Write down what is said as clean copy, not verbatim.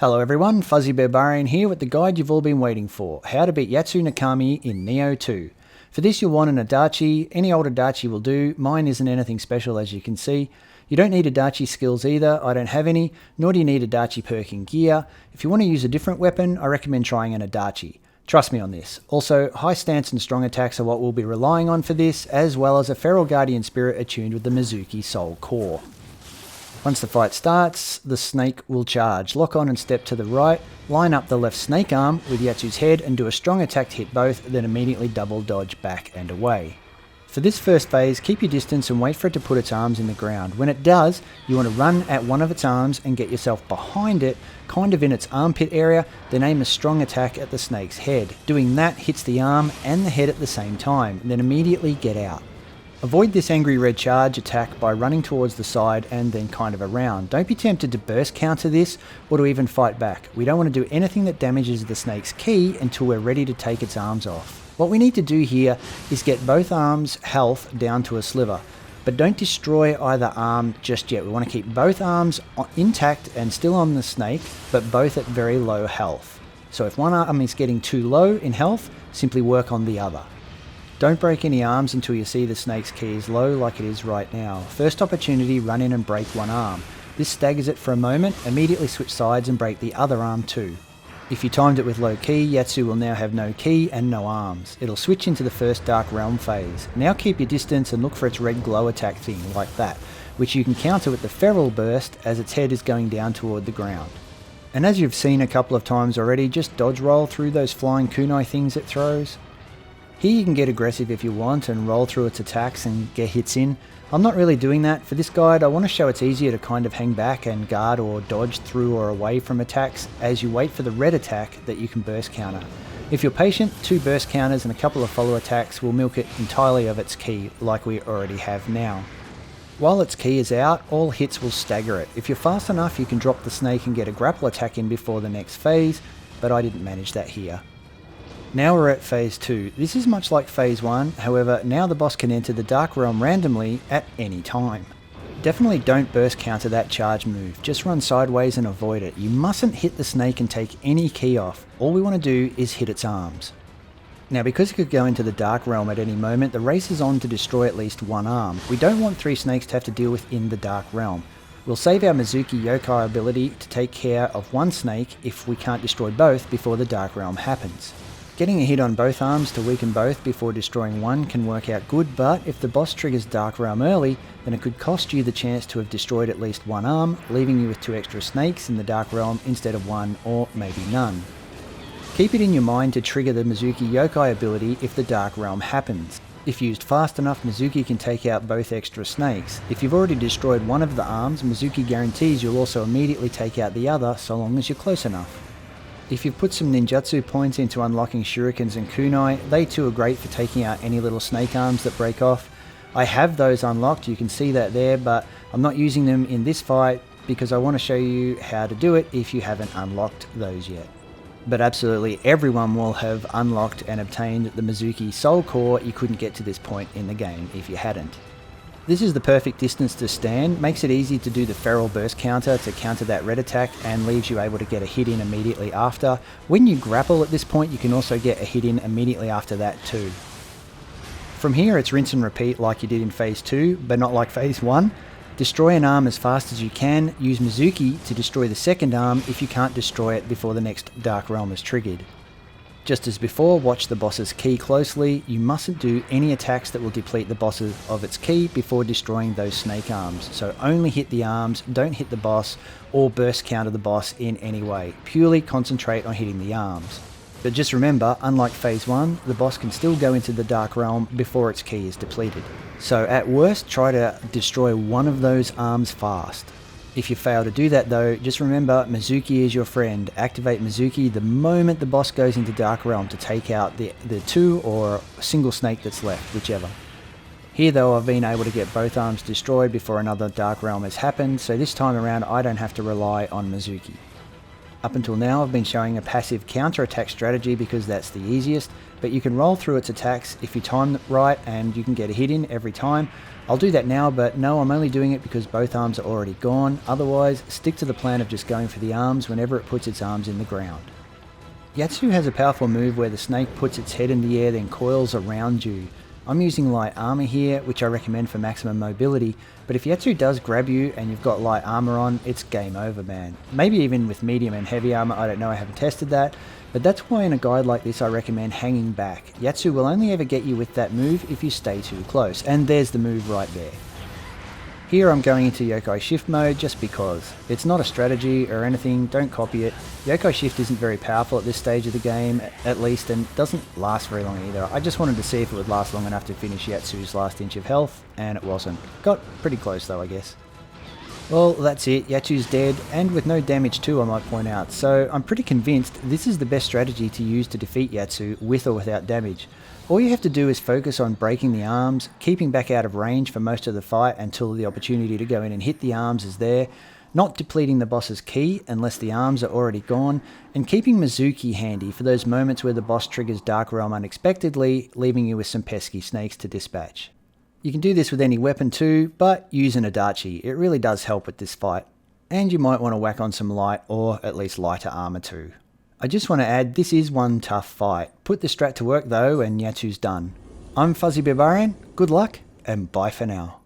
Hello everyone, Fuzzy Barbarian here with the guide you've all been waiting for, how to beat Yatsu-no-Kami in Nioh 2. For this you'll want an Adachi, any old Adachi will do, mine isn't anything special as you can see. You don't need Adachi skills either, I don't have any, nor do you need Adachi perk in gear. If you want to use a different weapon, I recommend trying an Adachi. Trust me on this. Also, high stance and strong attacks are what we'll be relying on for this, as well as a Feral Guardian Spirit attuned with the Mizuki Soul Core. Once the fight starts, the snake will charge. Lock on and step to the right, line up the left snake arm with Yatsu's head and do a strong attack to hit both, then immediately double dodge back and away. For this first phase, keep your distance and wait for it to put its arms in the ground. When it does, you want to run at one of its arms and get yourself behind it, kind of in its armpit area, then aim a strong attack at the snake's head. Doing that hits the arm and the head at the same time, then immediately get out. Avoid this angry red charge attack by running towards the side and then kind of around. Don't be tempted to burst counter this or to even fight back. We don't want to do anything that damages the snake's ki until we're ready to take its arms off. What we need to do here is get both arms' health down to a sliver, but don't destroy either arm just yet. We want to keep both arms intact and still on the snake, but both at very low health. So if one arm is getting too low in health, simply work on the other. Don't break any arms until you see the snake's ki is low like it is right now. First opportunity, run in and break one arm. This staggers it for a moment, immediately switch sides and break the other arm too. If you timed it with low ki, Yatsu will now have no ki and no arms. It'll switch into the first Dark Realm phase. Now keep your distance and look for its red glow attack thing, like that, which you can counter with the Feral Burst as its head is going down toward the ground. And as you've seen a couple of times already, just dodge roll through those flying kunai things it throws. Here you can get aggressive if you want and roll through its attacks and get hits in. I'm not really doing that. For this guide, I want to show it's easier to kind of hang back and guard or dodge through or away from attacks as you wait for the red attack that you can burst counter. If you're patient, 2 burst counters and a couple of follow attacks will milk it entirely of its ki, like we already have now. While its ki is out, all hits will stagger it. If you're fast enough, you can drop the snake and get a grapple attack in before the next phase, but I didn't manage that here. Now we're at phase 2. This is much like phase 1, however now the boss can enter the Dark Realm randomly at any time. Definitely don't burst counter that charge move, just run sideways and avoid it. You mustn't hit the snake and take any ki off. All we want to do is hit its arms. Now because it could go into the Dark Realm at any moment, the race is on to destroy at least one arm. We don't want 3 snakes to have to deal with in the Dark Realm. We'll save our Mizuki Yokai ability to take care of one snake if we can't destroy both before the Dark Realm happens. Getting a hit on both arms to weaken both before destroying one can work out good, but if the boss triggers Dark Realm early, then it could cost you the chance to have destroyed at least one arm, leaving you with 2 extra snakes in the Dark Realm instead of 1 or maybe none. Keep it in your mind to trigger the Mizuki Yokai ability if the Dark Realm happens. If used fast enough, Mizuki can take out both extra snakes. If you've already destroyed one of the arms, Mizuki guarantees you'll also immediately take out the other so long as you're close enough. If you've put some ninjutsu points into unlocking shurikens and kunai, they too are great for taking out any little snake arms that break off. I have those unlocked, you can see that there, but I'm not using them in this fight because I want to show you how to do it if you haven't unlocked those yet. But absolutely everyone will have unlocked and obtained the Mizuki Soul Core. You couldn't get to this point in the game if you hadn't. This is the perfect distance to stand, makes it easy to do the Feral Burst counter to counter that red attack and leaves you able to get a hit in immediately after. When you grapple at this point, you can also get a hit in immediately after that too. From here it's rinse and repeat like you did in phase 2, but not like phase 1. Destroy an arm as fast as you can, use Mizuki to destroy the second arm if you can't destroy it before the next Dark Realm is triggered. Just as before, watch the boss's ki closely. You mustn't do any attacks that will deplete the boss of its ki before destroying those snake arms. So only hit the arms, don't hit the boss or burst counter the boss in any way. Purely concentrate on hitting the arms. But just remember, unlike phase 1, the boss can still go into the Dark Realm before its ki is depleted. So at worst, try to destroy one of those arms fast. If you fail to do that though, just remember Mizuki is your friend. Activate Mizuki the moment the boss goes into Dark Realm to take out the 2 or a single snake that's left, whichever. Here though I've been able to get both arms destroyed before another Dark Realm has happened, so this time around I don't have to rely on Mizuki. Up until now I've been showing a passive counter-attack strategy because that's the easiest, but you can roll through its attacks if you time it right and you can get a hit in every time. I'll do that now, but no, I'm only doing it because both arms are already gone. Otherwise, stick to the plan of just going for the arms whenever it puts its arms in the ground. Yatsu has a powerful move where the snake puts its head in the air then coils around you. I'm using light armor here, which I recommend for maximum mobility, but if Yatsu does grab you and you've got light armor on, it's game over, man. Maybe even with medium and heavy armor, I don't know, I haven't tested that, but that's why in a guide like this I recommend hanging back. Yatsu will only ever get you with that move if you stay too close, and there's the move right there. Here I'm going into Yokai Shift mode just because. It's not a strategy or anything, don't copy it. Yokai Shift isn't very powerful at this stage of the game, at least, and doesn't last very long either. I just wanted to see if it would last long enough to finish Yatsu's last inch of health, and it wasn't. Got pretty close though, I guess. Well, that's it, Yatsu's dead, and with no damage too, I might point out, so I'm pretty convinced this is the best strategy to use to defeat Yatsu with or without damage. All you have to do is focus on breaking the arms, keeping back out of range for most of the fight until the opportunity to go in and hit the arms is there, not depleting the boss's ki unless the arms are already gone, and keeping Mizuki handy for those moments where the boss triggers Dark Realm unexpectedly, leaving you with some pesky snakes to dispatch. You can do this with any weapon too, but use an Adachi, it really does help with this fight. And you might want to whack on some light or at least lighter armor too. I just want to add, this is one tough fight. Put the strat to work though and Yatsu's done. I'm Fuzzy Barbarian, good luck and bye for now.